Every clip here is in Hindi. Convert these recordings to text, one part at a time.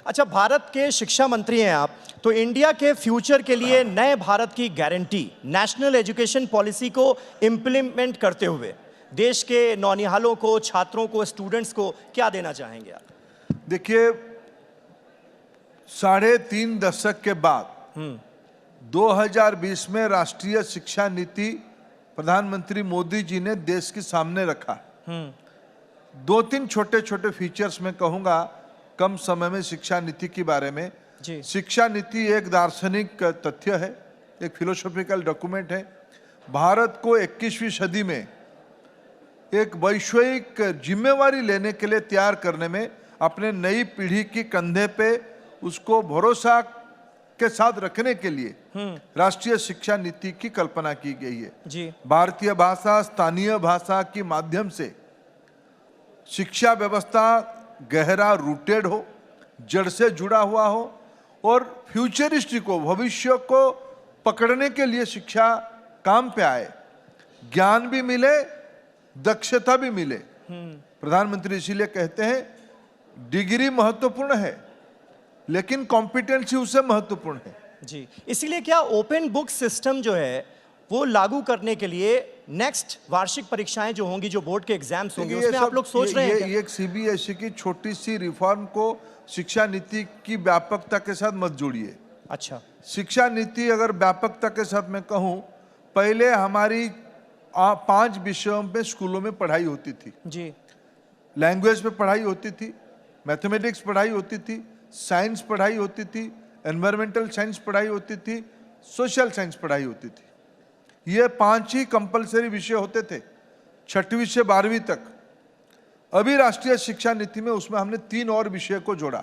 अच्छा, भारत के शिक्षा मंत्री हैं आप, तो इंडिया के फ्यूचर के लिए नए भारत की गारंटी नेशनल एजुकेशन पॉलिसी को इम्प्लीमेंट करते हुए देश के नौनिहालों को, छात्रों को, स्टूडेंट्स को क्या देना चाहेंगे आप? देखिए, 3.5 दशक के बाद 2020 में राष्ट्रीय शिक्षा नीति प्रधानमंत्री मोदी जी ने देश के सामने रखा। 2-3 छोटे छोटे फीचर्स में कहूंगा कम समय में शिक्षा नीति के बारे में। जी। शिक्षा नीति एक दार्शनिक तथ्य है, एक फिलोसॉफिकल डॉक्यूमेंट है। भारत को 21वीं सदी में एक वैश्विक जिम्मेवारी लेने के लिए तैयार करने में, अपने नई पीढ़ी की कंधे पे उसको भरोसा के साथ रखने के लिए राष्ट्रीय शिक्षा नीति की कल्पना की गई है। जी। भारतीय भाषा, स्थानीय भाषा के माध्यम से शिक्षा व्यवस्था गहरा रूटेड हो, जड़ से जुड़ा हुआ हो और फ्यूचरिस्टिक को, भविष्य को पकड़ने के लिए शिक्षा काम पे आए, ज्ञान भी मिले, दक्षता भी मिले। प्रधानमंत्री इसीलिए कहते हैं डिग्री महत्वपूर्ण है लेकिन कॉम्पिटेंसी उससे महत्वपूर्ण है। जी, इसीलिए क्या ओपन बुक सिस्टम जो है वो लागू करने के लिए नेक्स्ट वार्षिक परीक्षाएं जो होंगी, जो बोर्ड के एग्जाम्स होंगे, उसमें आप लोग सोच रहे हैं? ये एक सीबीएसई की छोटी सी रिफॉर्म को शिक्षा नीति की व्यापकता के साथ मत जोड़िए। अच्छा, शिक्षा नीति अगर व्यापकता के साथ मैं कहूं, पहले हमारी 5 विषयों पे स्कूलों में पढ़ाई होती थी। जी। लैंग्वेज पे पढ़ाई होती थी, मैथमेटिक्स पढ़ाई होती थी, साइंस पढ़ाई होती थी, एनवायरमेंटल साइंस पढ़ाई होती थी, सोशल साइंस पढ़ाई होती थी। ये 5 ही कंपलसरी विषय होते थे 6वीं से 12वीं तक। अभी राष्ट्रीय शिक्षा नीति में उसमें हमने 3 और विषय को जोड़ा,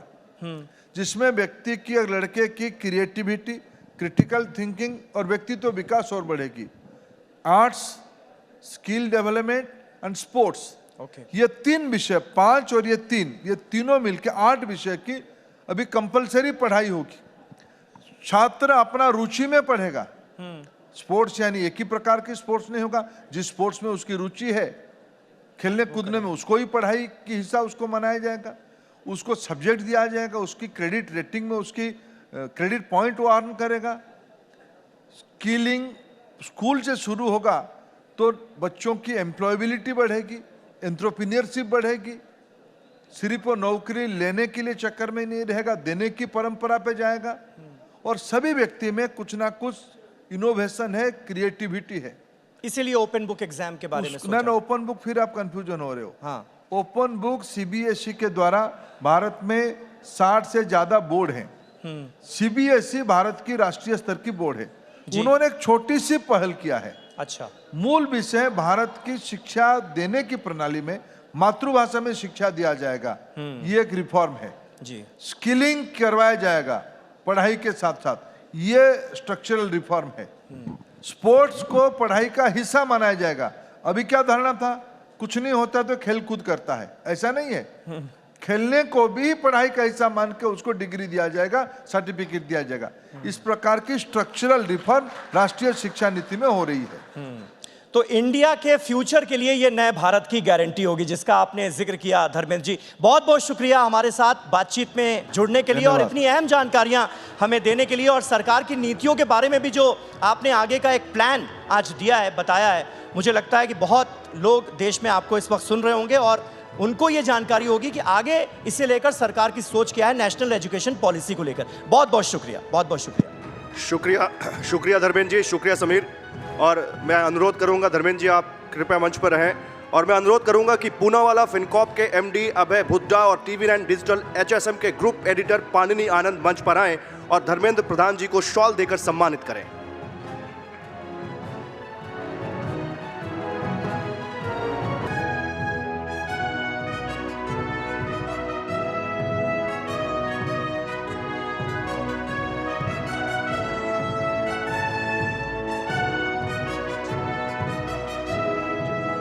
जिसमें व्यक्ति की और लड़के की क्रिएटिविटी, क्रिटिकल थिंकिंग और व्यक्तित्व विकास और बढ़ेगी। Arts, skill development and sports. ये 3 विषय, 5 और ये 3, ये तीनों मिलकर 8 विषय की अभी कंपलसरी पढ़ाई होगी। छात्र अपना रुचि में पढ़ेगा। स्पोर्ट्स यानी एक ही प्रकार की स्पोर्ट्स नहीं होगा, जिस स्पोर्ट्स में उसकी रुचि है, खेलने कूदने में, उसको ही पढ़ाई की हिस्सा उसको मनाया जाएगा, उसको सब्जेक्ट दिया जाएगा, उसकी क्रेडिट रेटिंग में उसकी क्रेडिट पॉइंट वो अर्न करेगा। स्किलिंग स्कूल से शुरू होगा तो बच्चों की एम्प्लॉयबिलिटी बढ़ेगी, एंटरप्रेन्योरशिप बढ़ेगी। सिर्फ वो नौकरी लेने के लिए चक्कर में नहीं रहेगा, देने की परंपरा पे जाएगा। और सभी व्यक्ति में कुछ ना कुछ इनोवेशन है, क्रिएटिविटी है। इसीलिए ओपन बुक एग्जाम के बारे में सोचा। ना ओपन बुक, फिर आप कंफ्यूजन हो रहे हो। हाँ, ओपन बुक सीबीएसई के द्वारा भारत में 60 से ज्यादा बोर्ड हैं। सीबीएसई भारत की राष्ट्रीय स्तर की बोर्ड है। उन्होंने एक छोटी सी पहल किया है। अच्छा, मूल विषय भारत की शिक्षा देने की प्रणाली में मातृभाषा में शिक्षा दिया जाएगा, ये एक रिफॉर्म है। जी। स्किलिंग करवाया जाएगा पढ़ाई के साथ साथ, ये स्ट्रक्चरल रिफॉर्म है। स्पोर्ट्स को पढ़ाई का हिस्सा माना जाएगा। अभी क्या धारणा था, कुछ नहीं होता तो खेल कूद करता है, ऐसा नहीं है। खेलने को भी पढ़ाई का हिस्सा मान के उसको डिग्री दिया जाएगा, सर्टिफिकेट दिया जाएगा। इस प्रकार की स्ट्रक्चरल रिफॉर्म राष्ट्रीय शिक्षा नीति में हो रही है। तो इंडिया के फ्यूचर के लिए ये नए भारत की गारंटी होगी, जिसका आपने जिक्र किया। धर्मेंद्र जी, बहुत बहुत शुक्रिया हमारे साथ बातचीत में जुड़ने के लिए और इतनी अहम जानकारियां हमें देने के लिए, और सरकार की नीतियों के बारे में भी जो आपने आगे का एक प्लान आज दिया है, बताया है। मुझे लगता है कि बहुत लोग देश में आपको इस वक्त सुन रहे होंगे और उनको ये जानकारी होगी कि आगे इसे लेकर सरकार की सोच क्या है नेशनल एजुकेशन पॉलिसी को लेकर। बहुत बहुत शुक्रिया, बहुत बहुत शुक्रिया। शुक्रिया धर्मेंद्र जी, शुक्रिया समीर। और मैं अनुरोध करूंगा धर्मेंद्र जी, आप कृपया मंच पर रहें। और मैं अनुरोध करूंगा कि पूनावाला फिनकॉर्प के एमडी अभय भुद्दा और TV9 डिजिटल HSM के ग्रुप एडिटर पानिनी आनंद मंच पर आएं और धर्मेंद्र प्रधान जी को शॉल देकर सम्मानित करें।